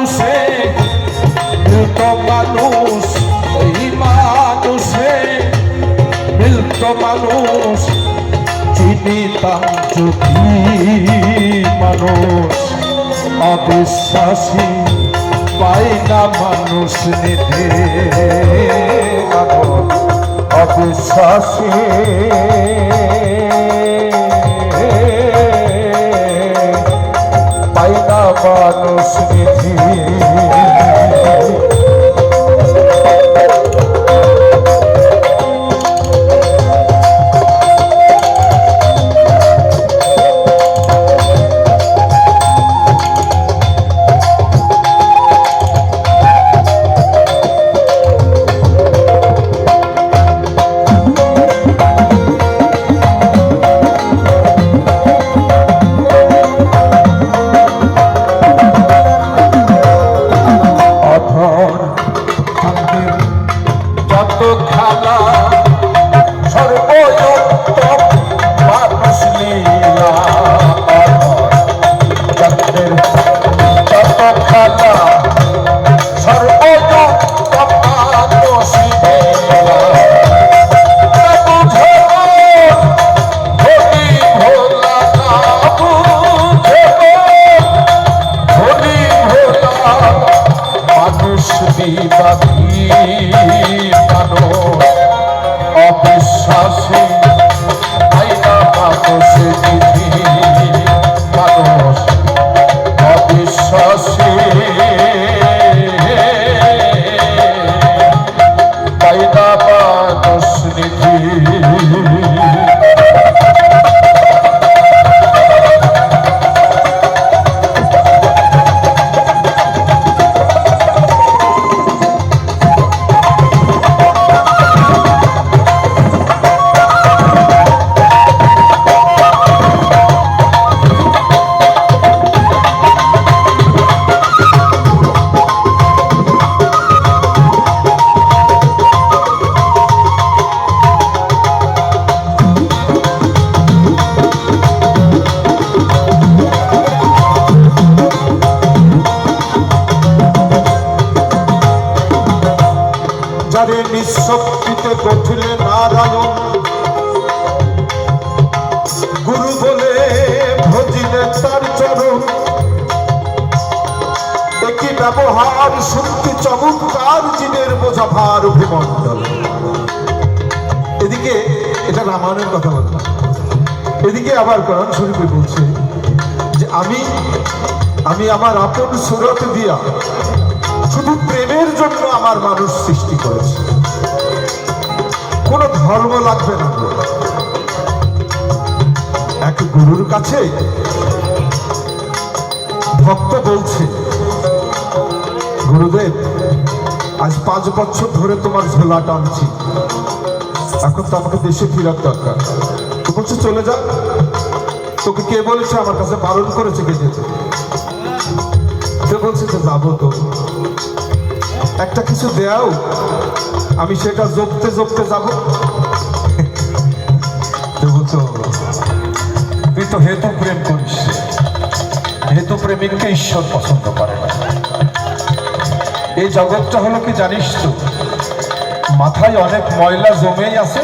মানুষে মিলতো মানুষ, এই মানুষে মিলতো মানুষ, চিনিতাম যদি মানুষ অবিশ্বাসী পাই না মানুষ নিতে, অবিশ্বাসী পাই না মানুষ নিতে। অবিশ্বাসী আইনা মানুষ নিধি, মানুষ অবিশ্বাসী আইনা মানুষ নিধি। যারে নিঃশক্তিতে গঠিলে নারায়ণ, গুরু বলে ভজিলে তার চরণ, একই ব্যবহার শক্তি চমৎকার জিনের বোঝা ভার অভিমণ্ডল। এদিকে এটা রামায়ণের কথা বললাম, এদিকে আবার কোরআন শরীফে বলছে যে আমি আমার আপন সুরত দিয়া শুধু প্রেমের জন্য আমার মানুষ সৃষ্টি করেছে, কোনো ধর্ম লাগবে না। এক গুরুর কাছে ভক্ত বলছে, গুরুদেব আজ 5 বছর ধরে তোমার ঝোলা টানছি, এখন তো আমাকে দেশে ফেরার দরকার। তো বলছে চলে যা। তোকে কে বলেছে? আমার কাছে বারণ করেছে কে যেতে? সে বলছে যে যাবো, তো একটা কিছু দেও, আমি সেটা জপতে জপতে যাবো। তুই তো হেতু প্রেম করিস, হেতু প্রেমিককে ঈশ্বর পছন্দ করে না। এই জগৎটা হলো কি জানিস তো, মাথায় অনেক ময়লা জমেই আছে,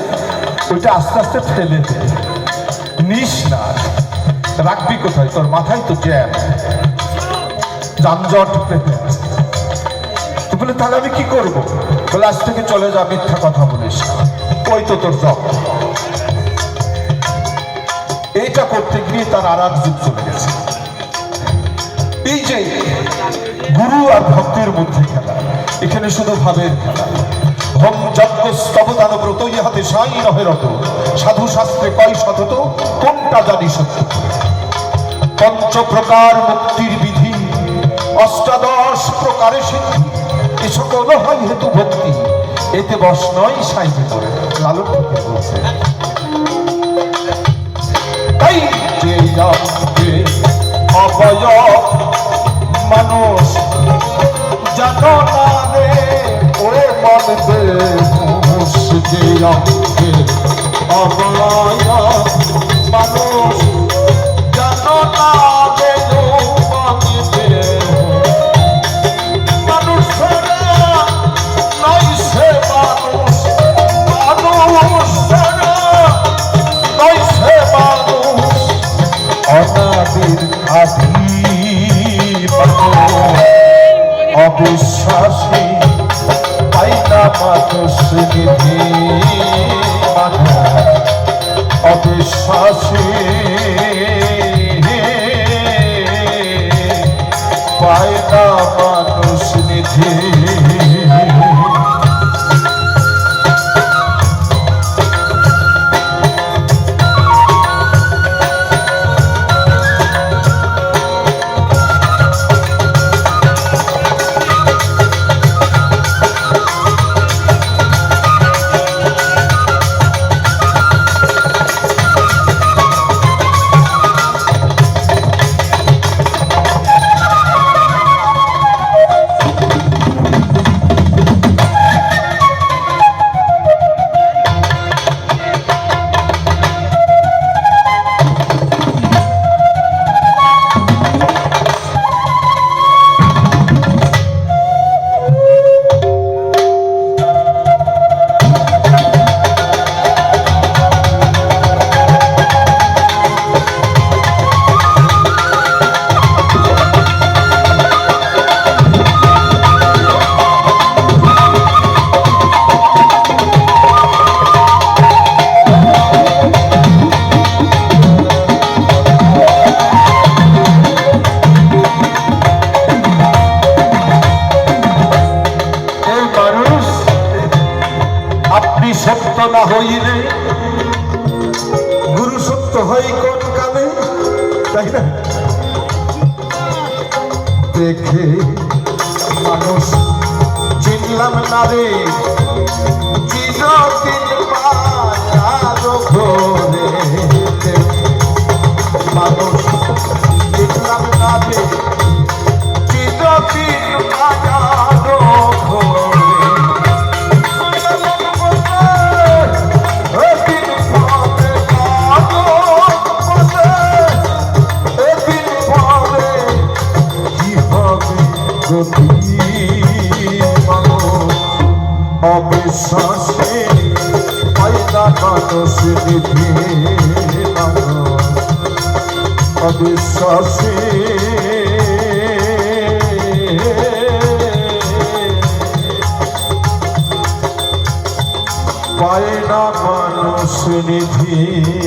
ওইটা আস্তে আস্তে ফেলে দে, নিস না। রাখবি কোথায়? তোর মাথায় তো জ্যাম, যানজট পেতে আছে। বলে তাহলে আমি কি করবো? বলে আজ থেকে চলে যা, মিথ্যা কথা বলিস, ওই তো তোর জব। এইটা করতে গিয়ে তার আর এক যুগ চলে গেছে। এই যে গুরু আর ভক্তের মধ্যে খেলা, এখানে শুধু ভাবের খেলা। হোম যজ্ঞ স্তবদান ব্রত ইহাতে সাই নহে রত, সাধু শাস্ত্রে কয় শতত, কোনটা জানি সত্য। 5 প্রকার মুক্তির বিধি, 18 প্রকারে সিদ্ধি, এ সকল হয় হেতু ভক্তি, এতে বস নয় সাইতে করে। লালন ফকির বলছে, তাই যে অবয়ব মানুষ জানো না রে, ওরে মন দে মুস যে অবয়ব মানুষ জানো না রে, মন দে অবিশ্বাসী পাই না মানুষ নিধি, অবিশ্বাসী পায় না মানুষ নিধি। সত্য না হইলে গুরু সত্য হয় কোন কালে, তাই না? দেখে মানুষ চিনলাম না রে, চিরদিন মায়ার ঘোরে। মানুষ চিনলাম না রে, চিরদিন মায়ার ঘোরে। অবিশ্বাসে পাই না মানুষ নিধি, অবিশ্বাসে পায় না মানুষ নিধি।